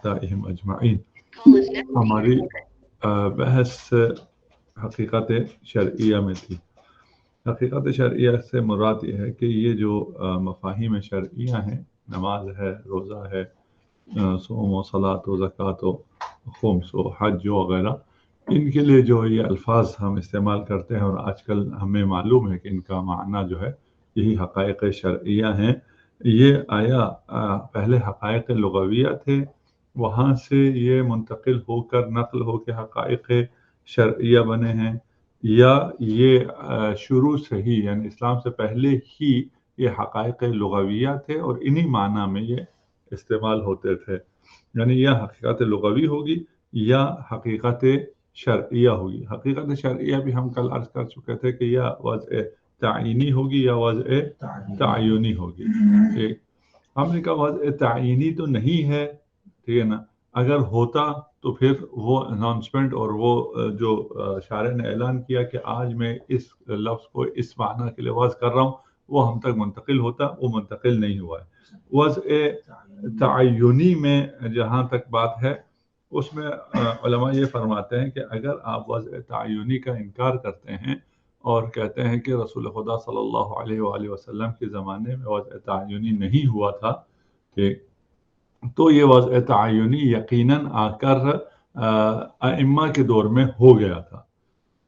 أعدائهم أجمعين. ہماری بحث حقیقت شرعیہ میں تھی. حقیقت شرعیہ سے مراد یہ ہے کہ یہ جو مفاہیم شرعیہ ہیں، نماز ہے، روزہ ہے، صوم و صلاۃ و زکوٰۃ و خمس و حج وغیرہ، ان کے لیے جو یہ الفاظ ہم استعمال کرتے ہیں اور آج کل ہمیں معلوم ہے کہ ان کا معنی جو ہے یہی حقائق شرعیہ ہیں. یہ آیا پہلے حقائق لغویہ تھے، وہاں سے یہ منتقل ہو کر نقل ہو کے حقائق شرعیہ بنے ہیں، یا یہ شروع سے ہی یعنی اسلام سے پہلے ہی یہ حقائق لغویہ تھے اور انہی معنی میں یہ استعمال ہوتے تھے. یعنی یا حقیقت لغوی ہوگی یا حقیقت شرعیہ ہوگی. حقیقت شرعیہ بھی ہم کل عرض کر چکے تھے کہ یا وضع تعینی ہوگی یا وضع تعینی ہوگی. ٹھیک، ہم نے کہا وضع تعینی تو نہیں ہے، ٹھیک ہے نا. اگر ہوتا تو پھر وہ اناؤنسمنٹ اور وہ جو شارع نے اعلان کیا کہ آج میں اس لفظ کو اس معنی کے لیے وضع کر رہا ہوں، وہ ہم تک منتقل ہوتا، وہ منتقل نہیں ہوا ہے. وضع تعینی میں جہاں تک بات ہے، اس میں علماء یہ فرماتے ہیں کہ اگر آپ وضع تعینی کا انکار کرتے ہیں اور کہتے ہیں کہ رسول خدا صلی اللہ علیہ وآلہ وسلم کے زمانے میں وضع تعینی نہیں ہوا تھا، کہ تو یہ وضع تعینی یقیناً آ کر ائمہ کے دور میں ہو گیا تھا.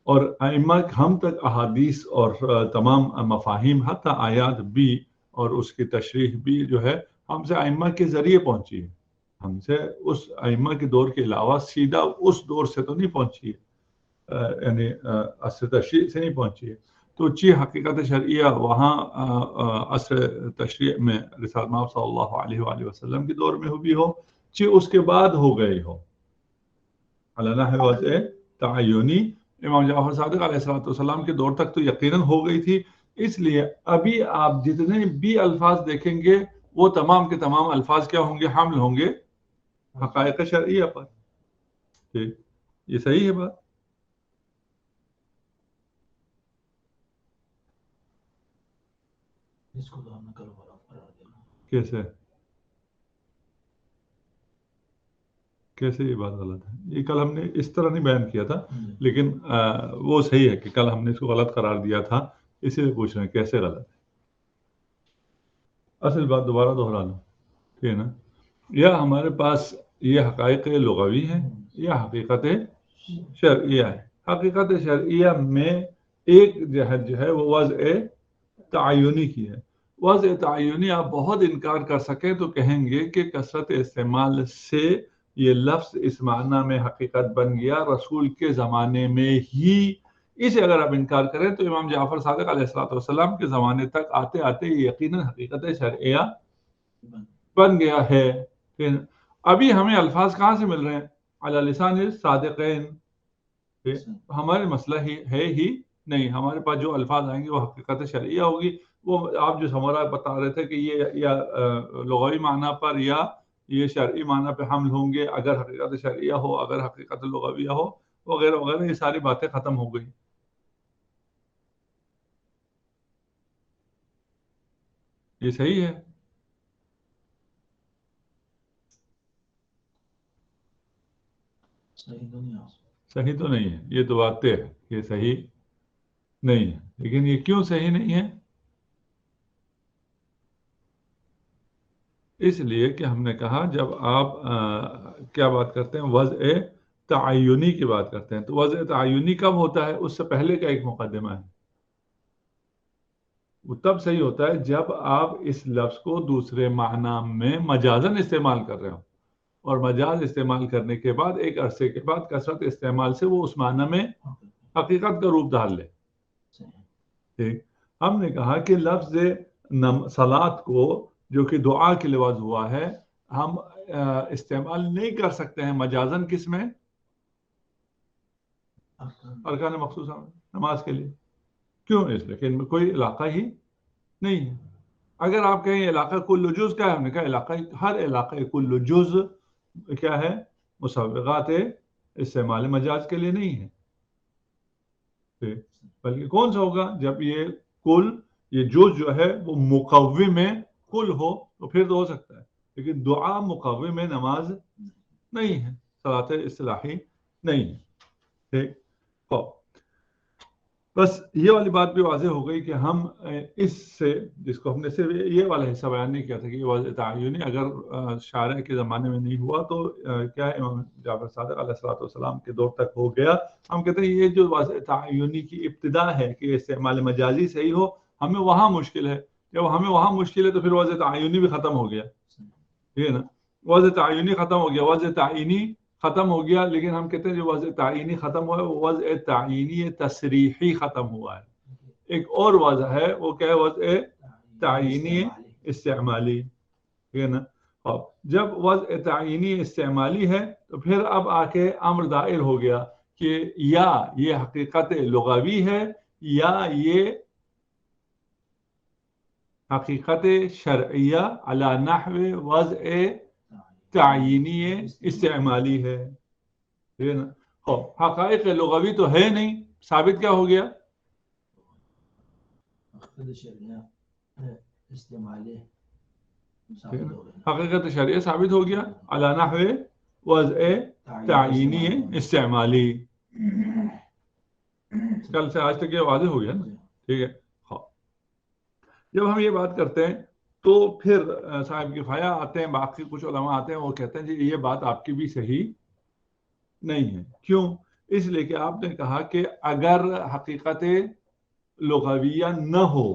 اور ائمہ ہم تک احادیث اور تمام مفاہیم حتی آیات بھی اور اس کی تشریح بھی جو ہے ہم سے ائمہ کے ذریعے پہنچی ہے. ہم سے اس ائمہ کے دور کے علاوہ سیدھا اس دور سے تو نہیں پہنچی ہے، یعنی عصر تشریع سے نہیں پہنچی ہے. تو حقیقت شرعیہ وہاں عصر تشریع میں رسالت مآب صلی اللہ علیہ وآلہ وسلم کے دور میں بھی ہو، اس کے بعد ہو گئی ہو علی نحو وضع تعینی. امام جعفر صادق علیہ السلام کے دور تک تو یقیناً ہو گئی تھی. اس لیے ابھی آپ جتنے بھی الفاظ دیکھیں گے وہ تمام کے تمام الفاظ کیا ہوں گے؟ حمل ہوں گے حقائق شرعیہ پر. ٹھیک، یہ صحیح ہے بات. کیسے یہ بات غلط ہے؟ یہ کل ہم نے اس طرح نہیں بیان کیا تھا، لیکن وہ صحیح ہے کہ کل ہم نے اس کو غلط قرار دیا تھا، اسی لیے پوچھ رہے ہیں کیسے غلط ہے. اصل بات دوبارہ دہرا لوں، ٹھیک ہے نا. یا ہمارے پاس یہ حقائق لغوی ہیں یا حقیقت شرعیہ ہے. حقیقت شرعیہ میں ایک جہت جو ہے وہ وضع تعینی کی ہے. وضع تعینی آپ بہت انکار کر سکیں تو کہیں گے کہ کثرت استعمال سے یہ لفظ اس معنی میں حقیقت بن گیا رسول کے زمانے میں ہی. اسے اگر آپ انکار کریں تو امام جعفر صادق علیہ السلام کے زمانے تک آتے آتے یہ یقیناً حقیقت شرعیہ بن گیا ہے. ابھی ہمیں الفاظ کہاں سے مل رہے ہیں؟ علی لسان الصادقین. ہمارے مسئلہ ہے ہی نہیں. ہمارے پاس جو الفاظ آئیں گے وہ حقیقت شرعیہ ہوگی. وہ آپ جو ہمارا بتا رہے تھے کہ یہ یا لغوی معنی پر یا یہ شرعی معنی پہ حمل ہوں گے اگر حقیقت شرعیہ ہو، اگر حقیقت لغویہ ہو، وغیرہ وغیرہ، یہ ساری باتیں ختم ہو گئی. یہ صحیح ہے. صحیح تو نہیں ہے، یہ تو بات ہے، یہ صحیح نہیں ہے. لیکن یہ کیوں صحیح نہیں ہے؟ اس لیے کہ ہم نے کہا جب آپ کیا بات کرتے ہیں؟ وضع تعینی کی بات کرتے ہیں. تو وضع تعینی کب ہوتا ہے؟ اس سے پہلے کا ایک مقدمہ ہے. وہ تب صحیح ہوتا ہے جب آپ اس لفظ کو دوسرے معنی میں مجازاً استعمال کر رہے ہو، اور مجاز استعمال کرنے کے بعد ایک عرصے کے بعد کثرت استعمال سے وہ اس معنی میں حقیقت کا روپ ڈال لے. ٹھیک، ہم نے کہا کہ لفظ صلاۃ کو جو کہ دعا کے لفظ ہوا ہے ہم استعمال نہیں کر سکتے ہیں مجازاً کس میں؟ ارکان مخصوصہ نماز کے لیے. کیوں؟ اس لیے کہ ان میں کوئی علاقہ ہی نہیں ہے. اگر آپ کہیں علاقہ کل جز کیا ہے، ہم نے کہا علاقہ ہر علاقہ کل جز کیا ہے؟ مسوغات استعمال مجاز کے لیے نہیں ہے. بلکہ کون سا ہوگا؟ جب یہ کل، یہ جز جو ہے وہ مقوم کل ہو تو پھر تو ہو سکتا ہے. لیکن دعا مقوم نماز نہیں ہے، صلاۃ اصطلاحی نہیں ہے. ٹھیک. بس یہ والی بات بھی واضح ہو گئی کہ ہم اس سے، جس کو ہم نے صرف یہ والا حصہ بیان نہیں کیا تھا کہ یہ واضح تعینی اگر شارع کے زمانے میں نہیں ہوا تو کیا امام جعفر صادق علیہ الصلوۃ والسلام کے دور تک ہو گیا. ہم کہتے ہیں یہ جو واضح تعینی کی ابتدا ہے کہ استعمال مجازی صحیح ہو، ہمیں وہاں مشکل ہے. جب ہمیں وہاں مشکل ہے تو پھر واضح تعینی بھی ختم ہو گیا. ٹھیک ہے نا، واضح تعینی ختم ہو گیا، واضح تعینی ختم ہو گیا. لیکن ہم کہتے ہیں جو وضع تعینی ختم ہوا ہے وہ وضع تعینی تصریحی ختم ہوا ہے. ایک اور وضع ہے، وہ کیا ہے؟ وضع تعینی استعمالی. ٹھیک ہے نا. جب وضع تعینی استعمالی ہے تو پھر اب آ کے امر دائر ہو گیا کہ یا یہ حقیقت لغوی ہے یا یہ حقیقت شرعیہ علی نحو وضع تعینی استعمالی ہے. ٹھیک ہے نا. حقائق لغوی تو ہے نہیں، ثابت کیا ہو گیا؟ حقیقت شرعیہ ثابت ہو گیا علی نحو وضع تعینی استعمالی. کل سے آج تک یہ واضح ہو گیا نا. ٹھیک ہے. جب ہم یہ بات کرتے ہیں تو پھر صاحب کفایہ آتے ہیں، باقی کچھ علماء آتے ہیں، وہ کہتے ہیں جی یہ بات آپ کی بھی صحیح نہیں ہے. کیوں؟ اس لیے کہ آپ نے کہا کہ اگر حقیقت لغویہ نہ ہو،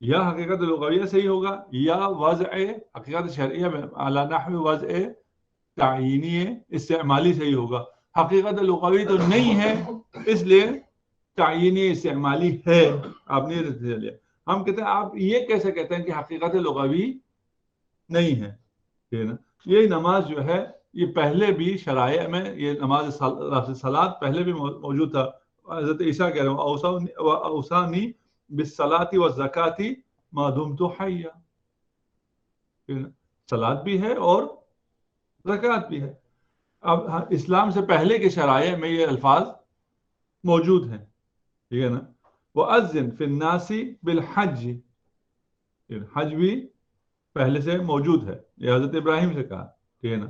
یا حقیقت لغویہ صحیح ہوگا یا وضع حقیقت شرعیہ میں علی نحو وضع تعینی استعمالی صحیح ہوگا. حقیقت لغوی تو نہیں ہے، اس لیے تعینی استعمالی ہے. آپ نے یہ لیا. ہم کہتے ہیں آپ یہ کیسے کہتے ہیں کہ حقیقت لغوی نہیں ہے؟ یہ نماز جو ہے یہ پہلے بھی شرائع میں یہ نماز صلاۃ پہلے بھی موجود تھا. حضرت عیسیٰ کہہ رہے ہیں اوصانی بالصلاۃ والزکاۃ ما دمت حیا. صلاۃ بھی ہے اور زکوٰۃ بھی ہے. اب اسلام سے پہلے کے شرائع میں یہ الفاظ موجود ہیں. ٹھیک ہے نا. وَأَذِّن فِي النَّاسِ بِالْحَجِّ، حج بھی پہلے سے موجود ہے، یہ حضرت ابراہیم سے کہا. ٹھیک ہے نا.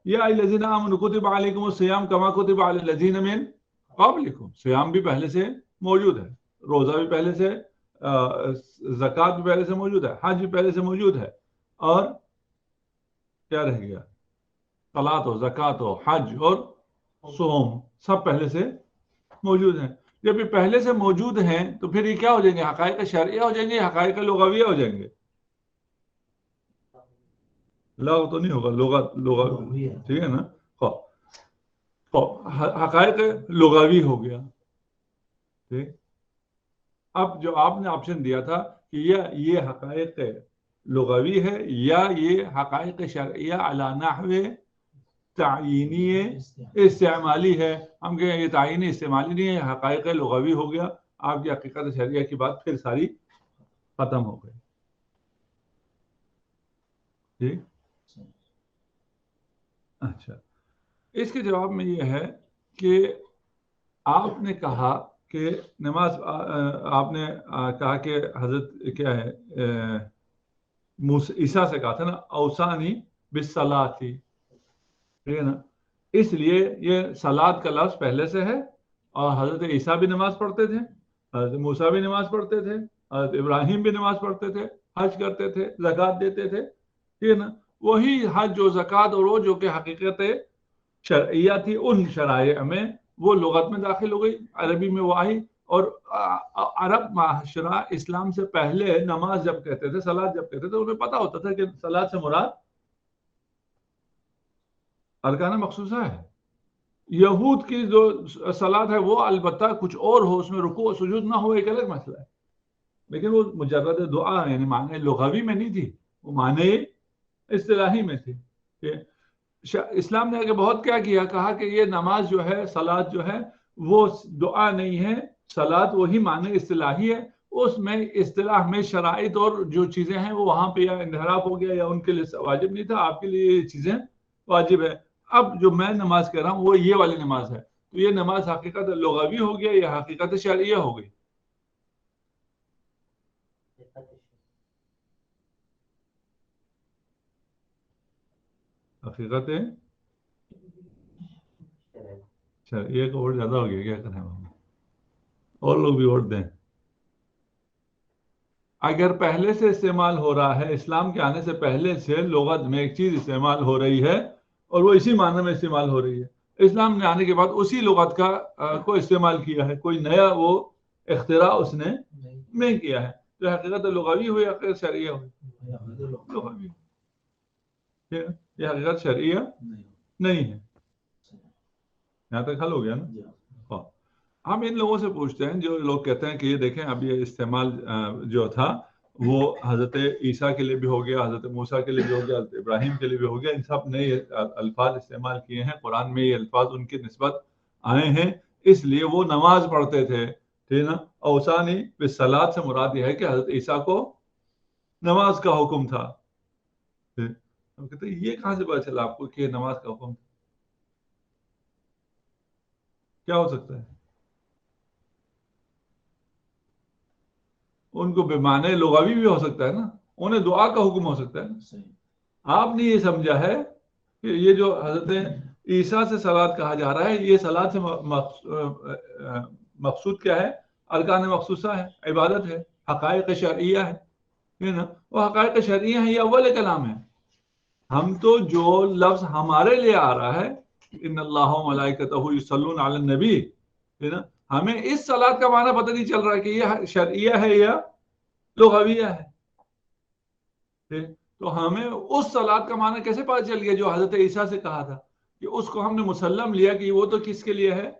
یا الذین آمنوا کتب علیکم الصیام کما کتب علی الذین من قبلکم، صیام بھی پہلے سے موجود ہے، روزہ بھی پہلے سے، زکوٰۃ بھی پہلے سے موجود ہے، حج بھی پہلے سے موجود ہے، اور کیا رہ گیا؟ صلاۃ و زکوٰۃ و حج اور صوم سب پہلے سے موجود ہیں. جب یہ پہلے سے موجود ہیں تو پھر یہ کیا ہو جائیں گے؟ حقائق شرعیہ ہو جائیں گے، حقائق لغویہ ہو جائیں گے. لغو تو نہیں ہوگا، لغت. ٹھیک ہے نا. حقائق لغوی ہو گیا. ٹھیک. اب جو آپ نے آپشن دیا تھا کہ یہ حقائق لغوی ہے یا یہ حقائق شرعیہ علی نحو تعینی استعمالی ہے، ہم کہیں یہ تعینی استعمالی نہیں ہے، حقائق لغوی ہو گیا. آپ کی حقیقت شرعیہ کی بات پھر ساری ختم ہو گئی. ٹھیک. اچھا، اس کے جواب میں یہ ہے کہ آپ نے کہا کہ نماز، آپ نے کہا کہ حضرت کیا ہے عیسیٰ سے کہا تھا نا اوصانی بالصلاۃ. ٹھیک ہے نا. اس لیے یہ صلاۃ کا لفظ پہلے سے ہے، اور حضرت عیسیٰ بھی نماز پڑھتے تھے، حضرت موسیٰ بھی نماز پڑھتے تھے، حضرت ابراہیم بھی نماز پڑھتے تھے، حج کرتے تھے، زکوٰۃ دیتے تھے. ٹھیک ہے نا. وہی حج و زکوٰۃ اور وہ جو کہ حقیقت شرعیہ تھی ان شرائع میں وہ لغت میں داخل ہو گئی، عربی میں وہ آئی. اور عرب معاشرہ اسلام سے پہلے نماز جب کہتے تھے، صلاۃ جب کہتے تھے، انہیں پتا ہوتا تھا کہ صلاۃ سے مراد ارکان مخصوصہ ہے. یہود کی جو صلاۃ ہے وہ البتہ کچھ اور ہو، اس میں رکوع و سجود نہ ہو، ایک الگ مسئلہ ہے، لیکن وہ مجرد دعا یعنی معنی لغوی میں نہیں تھی، وہ معنی اصطلاحی میں تھی. اسلام نے آگے بہت کیا کیا، کہا کہ یہ نماز جو ہے، صلاۃ جو ہے وہ دعا نہیں ہے، صلاۃ وہی معنی اصطلاحی ہے. اس میں اصطلاح میں شرائط اور جو چیزیں ہیں وہ وہاں پہ یا انحراف ہو گیا یا ان کے لیے واجب نہیں تھا، آپ کے لیے یہ چیزیں واجب ہے. اب جو میں نماز کہہ رہا ہوں وہ یہ والی نماز ہے، تو یہ نماز حقیقت لغوی ہو گیا یا حقیقت شرعیہ ہو گئی؟ حقیقت شرعیہ کا ووٹ زیادہ ہو گیا، کیا کریں ہم، اور لوگ بھی ووٹ دیں. اگر پہلے سے استعمال ہو رہا ہے، اسلام کے آنے سے پہلے سے لغت میں ایک چیز استعمال ہو رہی ہے اور وہ اسی معنی میں استعمال ہو رہی ہے، اسلام نے آنے کے بعد اسی لغت کا کو استعمال کیا ہے، کوئی نیا وہ اختراع اس نے نہیں کیا ہے، تو حقیقت لغوی ہوئی، حقیقت شرعیہ ہوئی، لغوی. یہ حقیقت شرعیہ نہیں ہے. یہاں تک حل ہو گیا نا. ہاں، ہم ان لوگوں سے پوچھتے ہیں جو لوگ کہتے ہیں کہ یہ دیکھیں اب یہ استعمال جو تھا وہ حضرت عیسیٰ کے لیے بھی ہو گیا، حضرت موسیٰ کے لیے بھی ہو گیا، حضرت ابراہیم کے لیے بھی ہو گیا، ان سب نے یہ الفاظ استعمال کیے ہیں، قرآن میں یہ الفاظ ان کی نسبت آئے ہیں، اس لیے وہ نماز پڑھتے تھے، ٹھیک نا. اوسانی بالصلاۃ سے مراد یہ ہے کہ حضرت عیسیٰ کو نماز کا حکم تھا. ہم کہتے ہیں یہ کہاں سے پتا چلا آپ کو کہ نماز کا حکم تھا؟ کیا ہو سکتا ہے؟ ان کو بمعنی لغوی بھی ہو سکتا ہے نا، انہیں دعا کا حکم ہو سکتا ہے. آپ نے یہ سمجھا ہے کہ یہ جو حضرت عیسیٰ سے صلوات کہا جا رہا ہے، یہ صلوات سے مقصود کیا ہے؟ ارکان مخصوصہ ہے، عبادت ہے، حقائق شرعیہ ہے نا. وہ حقائق شرعیہ ہیں، یہ اول کلام ہے. ہم تو جو لفظ ہمارے لیے آ رہا ہے ان اللہ و ملائکتہ یصلون علی النبی، ہے نا، ہمیں اس صلاۃ کا معنی پتہ نہیں چل رہا کہ یہ شرعیہ ہے یا لغویہ ہے. تو ہمیں اس صلاۃ کا معنی کیسے پتہ چل گیا جو حضرت عیسیٰ سے کہا تھا، کہ اس کو ہم نے مسلم لیا کہ وہ تو کس کے لیے ہے؟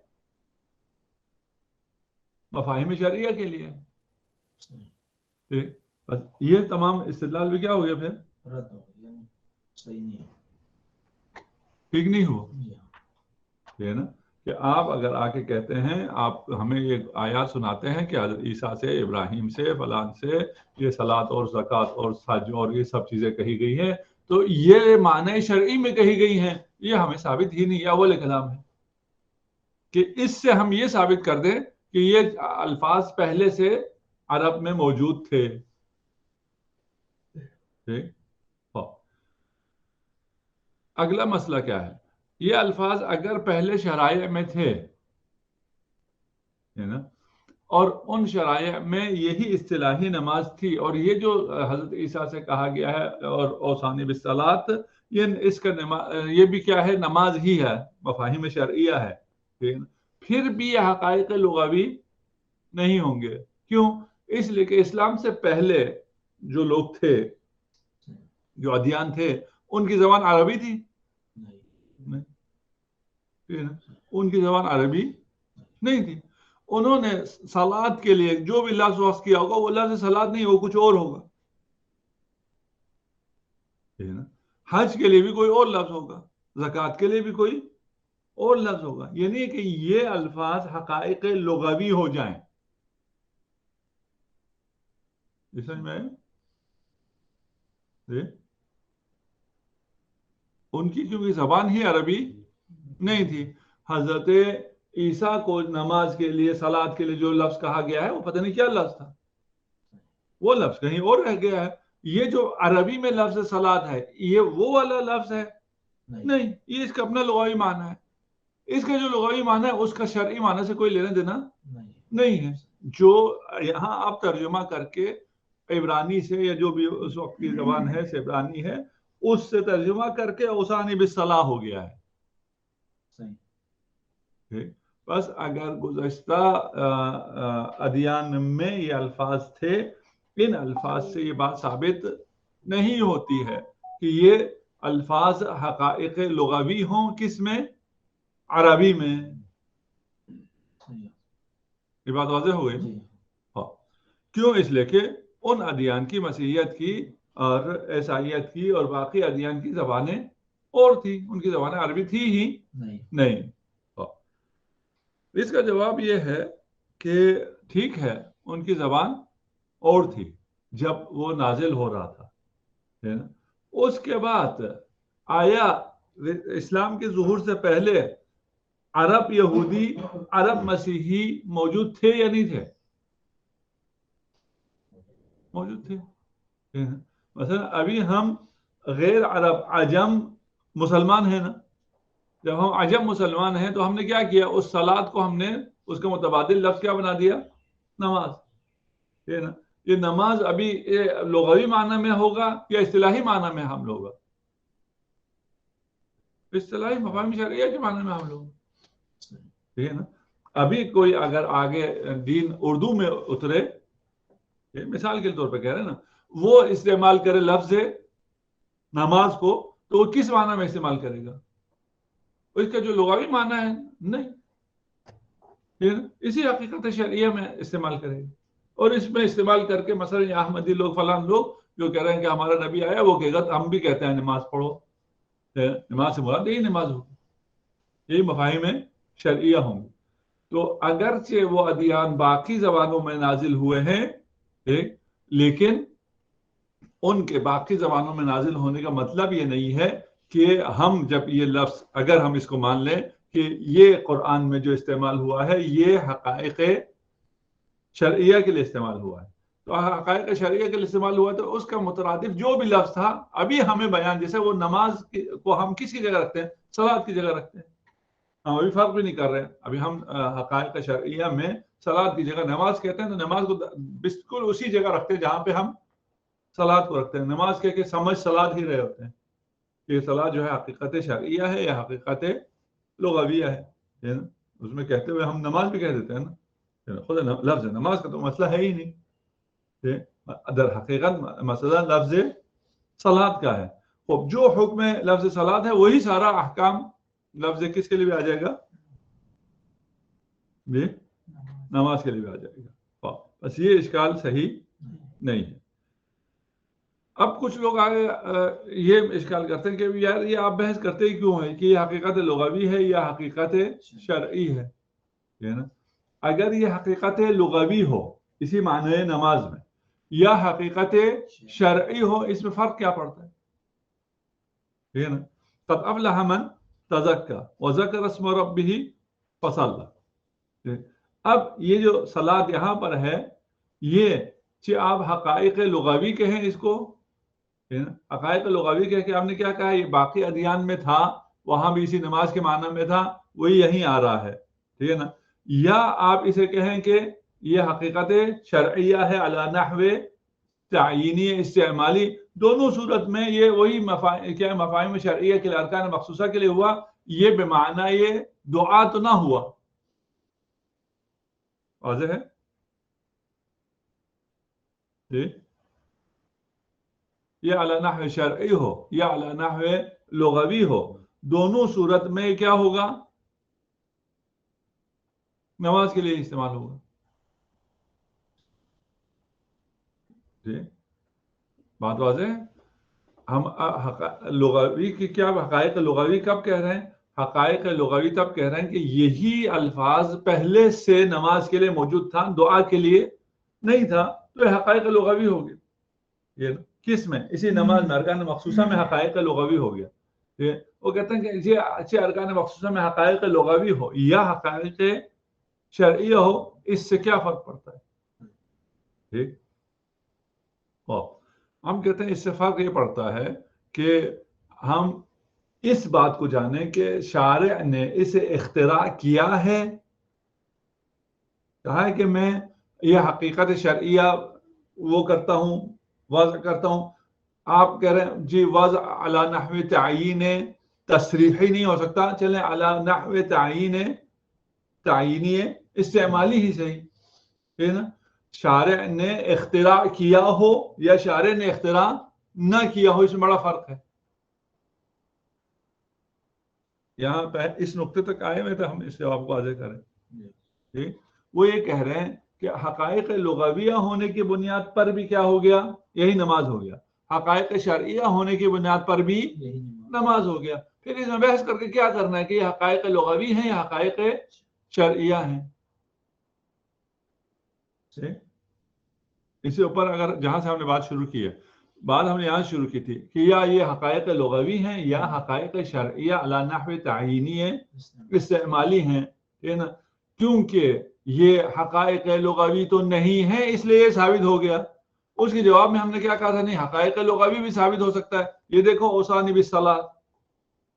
مفاہیم شرعیہ کے لیے. بس یہ تمام استدلال بھی کیا ہو گیا پھر ٹھیک نہیں ہوا. یہ نا کہ آپ اگر آ کے کہتے ہیں، آپ ہمیں یہ آیات سناتے ہیں کہ حضرت عیسیٰ سے، ابراہیم سے، فلان سے یہ صلاۃ اور زکوٰۃ اور حج اور یہ سب چیزیں کہی گئی ہیں، تو یہ معنی شرعی میں کہی گئی ہیں، یہ ہمیں ثابت ہی نہیں، یہ اول کلام ہے. کہ اس سے ہم یہ ثابت کر دیں کہ یہ الفاظ پہلے سے عرب میں موجود تھے. اگلا مسئلہ کیا ہے؟ یہ الفاظ اگر پہلے شرائع میں تھے نا، اور ان شرائع میں یہی اصطلاحی نماز تھی، اور یہ جو حضرت عیسیٰ سے کہا گیا ہے اور اوصانی بالصلاۃ، اس کا یہ بھی کیا ہے؟ نماز ہی ہے، مفاہیم شرعیہ ہے. پھر بھی یہ حقائق لغوی نہیں ہوں گے. کیوں؟ اس لیے کہ اسلام سے پہلے جو لوگ تھے، جو ادیان تھے، ان کی زبان عربی تھی؟ ان کی زبان عربی نہیں تھی. انہوں نے صلاۃ کے لیے جو بھی لفظ وقت کیا ہوگا وہ لفظ صلاۃ نہیں، وہ کچھ اور ہوگا. حج کے لیے بھی کوئی اور لفظ ہوگا، زکوٰۃ کے لیے بھی کوئی اور لفظ ہوگا. یہ نہیں کہ یہ الفاظ حقائق لغوی ہو جائیں. سمجھ میں ان کی کیونکہ زبان ہی عربی نہیں تھی. حضرت عیسیٰ کو نماز کے لیے، صلاۃ کے لیے جو لفظ کہا گیا ہے وہ پتہ نہیں کیا لفظ تھا، وہ لفظ کہیں اور رہ گیا ہے. یہ جو عربی میں لفظ صلاۃ ہے، یہ وہ والا لفظ ہے نہیں، یہ اس کا اپنا لغوی معنی ہے. اس کا جو لغوی معنی ہے اس کا شرعی معنی سے کوئی لینا دینا نہیں ہے. جو یہاں آپ ترجمہ کر کے عبرانی سے، یا جو بھی اس وقت کی زبان ہے عبرانی ہے، اس سے ترجمہ کر کے اوصانی بالصلاۃ ہو گیا ہے. بس اگر گزشتہ ادیان میں یہ الفاظ تھے، ان الفاظ سے یہ بات ثابت نہیں ہوتی ہے کہ یہ الفاظ حقائق لغوی ہوں. کس میں؟ عربی میں. یہ بات واضح ہو گئی. ہاں. کیوں؟ اس لیے کہ ان ادیان کی، مسیحیت کی اور عیسائیت کی اور باقی ادیان کی زبانیں اور تھی، ان کی زبانیں عربی تھی ہی نہیں. اس کا جواب یہ ہے کہ ٹھیک ہے، ان کی زبان اور تھی جب وہ نازل ہو رہا تھا. اس کے بعد آیا اسلام کے ظہور سے پہلے عرب یہودی، عرب مسیحی موجود تھے یا نہیں تھے؟ موجود تھے. مثلا ابھی ہم غیر عرب عجم مسلمان ہیں نا. جب ہم عجم مسلمان ہیں تو ہم نے کیا کیا, اس صلاۃ کو ہم نے اس کا متبادل لفظ کیا بنا دیا, نماز. یہ نا, یہ نماز ابھی لغوی معنی میں ہوگا یا اصطلاحی معنی میں حمل ہوگا؟ اصطلاحی مفاہیم شرعیہ کے معنی میں حمل ہوگا. ٹھیک ہے نا. ابھی کوئی اگر آگے دین اردو میں اترے, مثال کے طور پہ کہہ رہے ہیں نا, وہ استعمال کرے لفظ نماز کو, تو وہ کس معنی میں استعمال کرے گا؟ اس کا جو لغوی معنی ہے نہیں, اسی حقیقت شرعیہ میں استعمال کرے گا. اور اس میں استعمال کر کے مثلا یہ احمدی لوگ فلان لوگ جو کہہ رہے ہیں کہ ہمارا نبی آیا, وہ کہے گا ہم بھی کہتے ہیں نماز پڑھو, نماز سے مراد یہی نماز ہوگی. یہی مفاہیم شرعیہ ہوں گے. تو اگرچہ وہ ادیان باقی زبانوں میں نازل ہوئے ہیں, لیکن ان کے باقی زبانوں میں نازل ہونے کا مطلب یہ نہیں ہے کہ ہم جب یہ لفظ اگر ہم اس کو مان لیں کہ یہ قرآن میں جو استعمال ہوا ہے یہ حقائق شرعیہ کے لیے استعمال ہوا ہے, تو حقائق شرعیہ کے لیے استعمال ہوا تو اس کا مترادف جو بھی لفظ تھا ابھی ہمیں بیان, جیسے وہ نماز کو ہم کس کی جگہ رکھتے ہیں, صلاۃ کی جگہ رکھتے ہیں. ہم ابھی فرق بھی نہیں کر رہے ہیں. ابھی ہم حقائق شرعیہ میں صلاۃ کی جگہ نماز کہتے ہیں, تو نماز کو بالکل اسی جگہ رکھتے ہیں جہاں پہ ہم صلاۃ کو رکھتے ہیں. نماز کہہ کے سمجھ صلاۃ ہی رہے ہوتے ہیں. یہ صلاۃ جو ہے حقیقت شرعیہ ہے یا حقیقت لغویہ ہے, اس میں کہتے ہوئے ہم نماز بھی کہہ دیتے ہیں نا. خود لفظ نماز کا تو مسئلہ ہے ہی نہیں, در حقیقت مسئلہ لفظ صلاۃ کا ہے. جو حکم لفظ صلاۃ ہے وہی سارا احکام لفظ کس کے لیے بھی آ جائے گا, جی نماز کے لیے بھی آ جائے گا. بس یہ اشکال صحیح نہیں ہے. اب کچھ لوگ آگے یہ اشکال کرتے ہیں کہ یار یہ آپ بحث کرتے ہی کیوں ہیں کہ یہ حقیقت لغوی ہے یا حقیقت شرعی ہے نا. اگر یہ حقیقت لغوی ہو اسی معنی نماز میں, یا حقیقت شرعی ہو, اس میں فرق کیا پڑتا ہے؟ ٹھیک ہے نا. قد افلح من تزکا وذکر اسم ربہ فصلی. اب یہ جو صلاۃ یہاں پر ہے, یہ آپ حقائق لغوی کہیں اس کو, حقائق لغوی کہہ کے آپ نے کیا کہا, یہ باقی ادیان میں تھا, وہاں بھی اسی نماز کے معنی میں تھا, وہی یہیں آ رہا ہے. ٹھیک ہے نا. یا آپ اسے کہیں کہ یہ حقیقت شرعیہ ہے علی نحو تعینی استعمالی. دونوں صورت میں یہ وہی مفاہیم شرعیہ کے لیے ارکان مخصوصہ کے لیے ہوا, یہ بمعنی یہ دعا تو نہ ہوا. واضح ہے جی. یہ علی نحو شرعی ہو یا علی نحو لغوی ہو, دونوں صورت میں کیا ہوگا, نماز کے لیے استعمال ہوگا. جی بات واضح ہے. ہم لغوی کی کیا حقائق لغوی کب کہہ رہے ہیں؟ حقائق لغوی تب کہہ رہے ہیں کہ یہی الفاظ پہلے سے نماز کے لیے موجود تھا, دعا کے لیے نہیں تھا, تو یہ حقائق لغوی ہو گیا. یہ کس میں؟ اسی نماز میں ارکان مخصوصہ میں حقائق لغوی ہو گیا. وہ کہتے ہیں کہ یہ اچھے ارکان مخصوصہ میں حقائق لغوی ہو یا حقائق شرعیہ ہو, اس سے کیا فرق پڑتا ہے؟ ٹھیک, ہم کہتے ہیں اس سے فرق یہ پڑتا ہے کہ ہم اس بات کو جانیں کہ شارع نے اسے اختراع کیا ہے, کہا ہے کہ میں یہ حقیقت شرعیہ وہ کرتا ہوں, وضع کرتا ہوں. آپ کہہ رہے ہیں جی وضع علی نحو تعین تصریحی نہیں ہو سکتا, چلیں علی نحو تعینی استعمالی ہی صحیح ہے نا. شارع نے اختراع کیا ہو یا شارع نے اختراع نہ کیا ہو, اس میں بڑا فرق ہے. یہاں پہ اس نقطے تک آئے ہوئے تو ہم اس جواب کو واضح کریں. وہ یہ کہہ رہے ہیں کہ حقائق لغویہ ہونے کی بنیاد پر بھی کیا ہو گیا, یہی نماز ہو گیا. حقائق شرعیہ ہونے کی بنیاد پر بھی نماز ہو گیا. پھر اس میں بحث کر کے کیا کرنا ہے کہ یہ حقائق لغوی ہیں یا حقائق شرعیہ ہیں. اسی اوپر اگر جہاں سے ہم نے بات شروع کی ہے, بات ہم نے یہاں شروع کی تھی کہ یا یہ حقائق لغوی ہیں یا حقائق شرعیہ علی نحو تعینی استعمالی ہیں, نا. کیونکہ یہ حقائق لغوی تو نہیں ہے اس لیے یہ ثابت ہو گیا. اس کے جواب میں ہم نے کیا کہا تھا, نہیں حقائق لغوی بھی ثابت ہو سکتا ہے. یہ دیکھو اوصانی بالصلاۃ,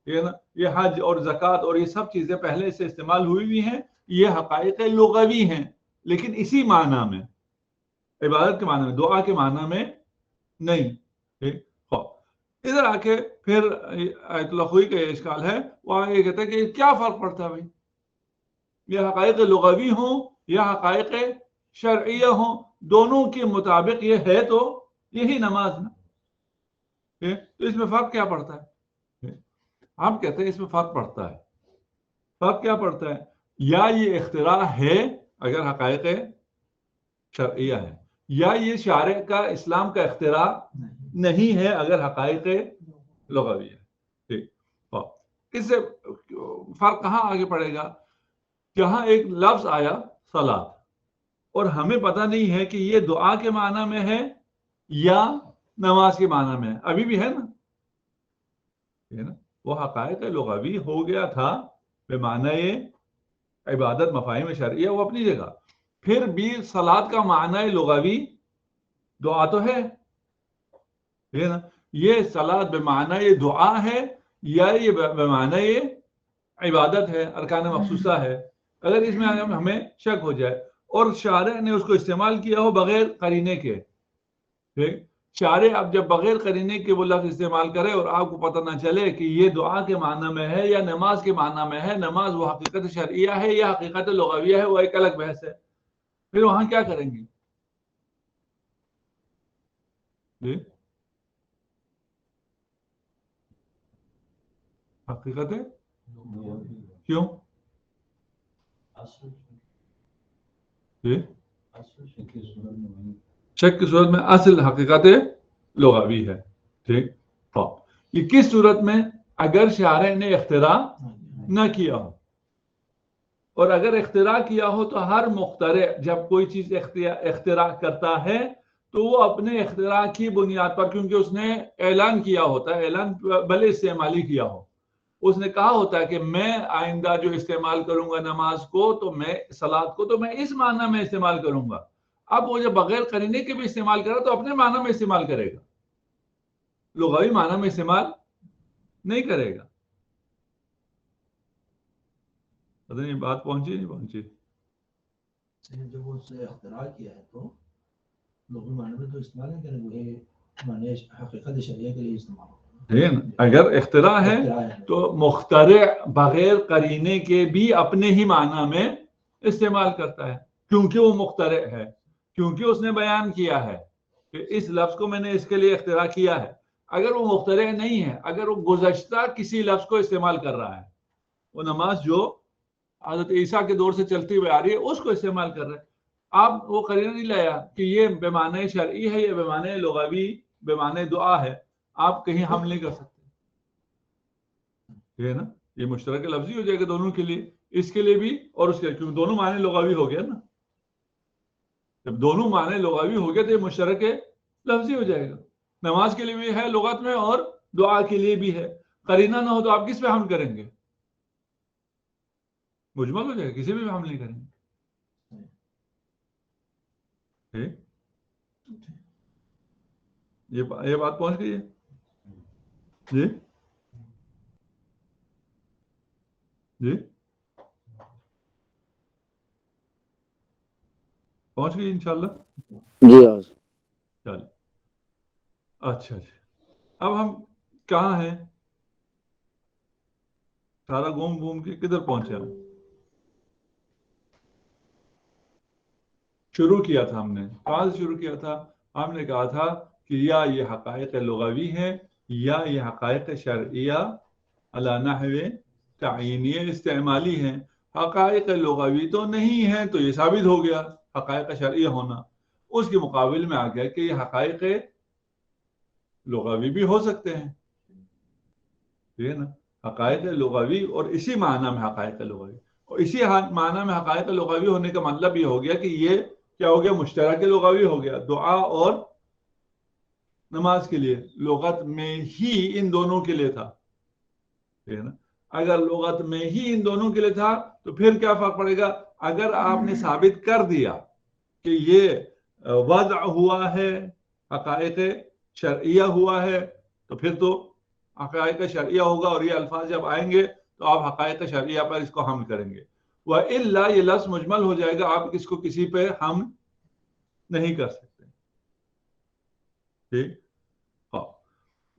یہ نا یہ حج اور زکوٰۃ اور یہ سب چیزیں پہلے سے استعمال ہوئی ہوئی ہیں، یہ حقائق لغوی ہیں، لیکن اسی معنی میں، عبادت کے معنی میں، دعا کے معنی میں نہیں. ادھر آ کے پھر آیت اللہ خوئی کا یہ اشکال ہے، وہ یہ کہتا ہے کہ کیا فرق پڑتا ہے بھائی، یہ حقائق لغوی ہوں یا حقائق شرعیہ ہوں، دونوں کے مطابق یہ ہے تو یہی نماز نا. تو اس میں فرق کیا پڑتا ہے؟ ہم کہتے ہیں اس میں فرق پڑتا ہے. فرق کیا پڑتا ہے؟ یا یہ اختراع ہے اگر حقائق شرعیہ ہے، یا یہ شارع کا، اسلام کا اختراع نہیں ہے اگر حقائق لغوی ہے. ٹھیک، اس سے فرق کہاں آگے پڑے گا؟ جہاں ایک لفظ آیا صلاۃ اور ہمیں پتہ نہیں ہے کہ یہ دعا کے معنی میں ہے یا نماز کے معنی میں ہے، ابھی بھی ہے نا، وہ حقائق لغوی ہو گیا تھا بے معنی عبادت، مفاہیم شرعیہ وہ اپنی جگہ، پھر بھی صلاۃ کا معنی لغوی دعا تو ہے نا. یہ صلاۃ بے معنی دعا ہے یا یہ بے معنی عبادت ہے، ارکان مخصوصہ ہے. اگر اس میں ہمیں شک ہو جائے اور شارع نے اس کو استعمال کیا ہو بغیر قرینے کے، شارع اب جب بغیر قرینے کے وہ لفظ استعمال کرے اور آپ کو پتہ نہ چلے کہ یہ دعا کے معنی میں ہے یا نماز کے معنی میں ہے، نماز وہ حقیقت شرعیہ ہے یا حقیقت لغویہ ہے، وہ ایک الگ بحث ہے. پھر وہاں کیا کریں گے؟ جی حقیقت ہے کیوں؟ جی شک کی صورت میں اصل حقیقت لغوی ہے. ٹھیک، یہ کس صورت میں؟ اگر شارع نے اختراع نہ کیا ہو، اور اگر اختراع کیا ہو تو ہر مخترع جب کوئی چیز اختراع کرتا ہے تو وہ اپنے اختراع کی بنیاد پر، کیونکہ اس نے اعلان کیا ہوتا ہے، اعلان بھلے استعمالی کیا ہو، اس نے کہا ہوتا ہے کہ میں آئندہ جو استعمال کروں گا نماز کو، تو میں صلاۃ کو تو میں اس معنی میں استعمال کروں گا. اب وہ جب بغیر قرینے کے بھی استعمال کرے تو اپنے معنی میں استعمال کرے گا، لغوی معنی میں استعمال نہیں کرے گا. پتہ نہیں بات پہنچی نہیں پہنچی. جب وہ سے اختراع کیا ہے تو لغوی معنی میں تو استعمال نہیں کریں گے، معنی حقیقت شرعیہ کے لیے استعمال. اگر اختراع ہے تو مخترع بغیر قرینے کے بھی اپنے ہی معنی میں استعمال کرتا ہے، کیونکہ وہ مخترع ہے، کیونکہ اس نے بیان کیا ہے کہ اس لفظ کو میں نے اس کے لیے اختراع کیا ہے. اگر وہ مخترع نہیں ہے، اگر وہ گزشتہ کسی لفظ کو استعمال کر رہا ہے، وہ نماز جو حضرت عیسیٰ کے دور سے چلتی ہوئی آ رہی ہے اس کو استعمال کر رہے ہیں، آپ وہ قرینہ نہیں لایا کہ یہ بے معنی شرعی ہے یا بے معنی لغوی بے معنی دعا ہے، آپ کہیں حمل نہیں کر سکتے. یہ نا یہ مشترک لفظی ہو جائے گا دونوں کے لیے، اس کے لیے بھی اور اس کے لیے، کیونکہ دونوں معنی لغوی ہو گیا نا. جب دونوں معنی لغوی ہو گئے تو یہ مشترک لفظی ہو جائے گا. نماز کے لیے بھی ہے لغت میں اور دعا کے لیے بھی ہے. قرینہ نہ ہو تو آپ کس پہ حمل کریں گے؟ مجمل ہو جائے گا، کسی بھی حمل نہیں کریں گے. یہ بات پہنچ گئی ہے جی جی پہنچ گئی انشاءاللہ. جی چل اچھا جی. اب ہم کہاں ہیں؟ سارا گھوم کے کدھر پہنچے ہم؟ شروع کیا تھا ہم نے، کہاں سے شروع کیا تھا؟ ہم نے کہا تھا کہ یا یہ حقائق لغوی ہیں یا یہ حقائق شرعیہ علی نحو تعینیہ استعمالی ہیں. حقائق لغوی تو نہیں ہیں تو یہ ثابت ہو گیا حقائق شرعیہ ہونا. اس کے مقابل میں آ گیا کہ یہ حقائق لغوی بھی ہو سکتے ہیں، ٹھیک ہے نا. حقائق لغوی اور اسی معنی میں حقائق لغوی، اور اسی معنی میں حقائق لغوی ہونے کا مطلب یہ ہو گیا کہ یہ کیا ہو گیا؟ مشترک لغوی ہو گیا. دعا اور نماز کے لیے لغت میں ہی ان دونوں کے لیے تھا، ٹھیک ہے نا. اگر لغت میں ہی ان دونوں کے لیے تھا تو پھر کیا فرق پڑے گا؟ اگر آپ نے ثابت کر دیا کہ یہ وضع ہوا ہے، حقائق شرعیہ ہوا ہے، تو پھر تو حقائق شرعیہ ہوگا اور یہ الفاظ جب آئیں گے تو آپ حقائق شرعیہ پر اس کو حمل کریں گے. وَإِلَّا یہ لفظ مجمل ہو جائے گا, آپ اس کو کسی پہ حمل نہیں کر سکتے. ٹھیک.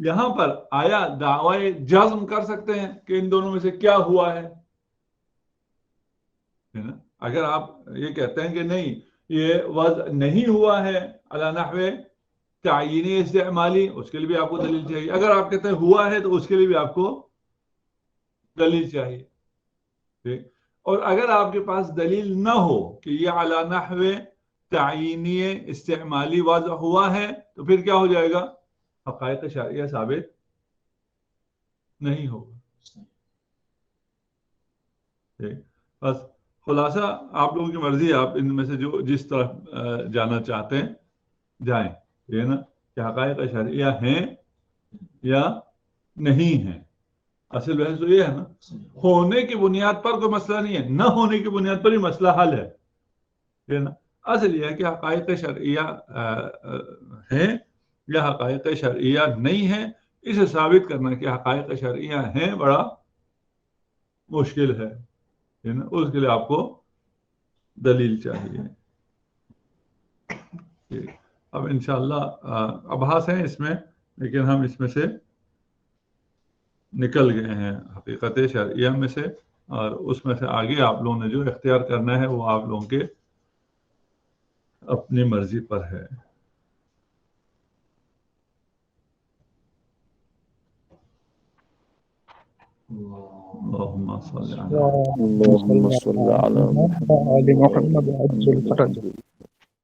یہاں پر آیا دعوی جزم کر سکتے ہیں کہ ان دونوں میں سے کیا ہوا ہے؟ اگر آپ یہ کہتے ہیں کہ نہیں یہ وضع نہیں ہوا ہے علی نحو تعیینی استعمالی, اس کے لیے بھی آپ کو دلیل چاہیے. اگر آپ کہتے ہیں ہوا ہے تو اس کے لیے بھی آپ کو دلیل چاہیے. ٹھیک. اور اگر آپ کے پاس دلیل نہ ہو کہ یہ علی نحو تعیینی استعمالی وضع ہوا ہے تو پھر کیا ہو جائے گا؟ حقائق شرعیہ ثابت نہیں ہوگا. ٹھیک. بس خلاصہ آپ لوگوں کی مرضی ہے, آپ ان میں سے جو جس طرح جانا چاہتے ہیں جائیں. یہ نا کہ حقائق شرعیہ ہیں یا نہیں ہیں. اصل بحث تو یہ ہے نا, ہونے کی بنیاد پر کوئی مسئلہ نہیں ہے, نہ ہونے کی بنیاد پر ہی مسئلہ حل ہے. یہ نا اصل یہ ہے کہ حقائق شرعیہ ہیں یا حقائق شرعیہ نہیں ہیں. اسے ثابت کرنا کہ حقائق شرعیہ ہیں بڑا مشکل ہے. اس کے لیے آپ کو دلیل چاہیے. اب انشاءاللہ ابحاث ہیں اس میں, لیکن ہم اس میں سے نکل گئے ہیں حقیقت شرعیہ میں سے, اور اس میں سے آگے آپ لوگوں نے جو اختیار کرنا ہے وہ آپ لوگوں کے اپنی مرضی پر ہے. اللهم صل على اللهم صل على محمد محمد وعجل فرجه.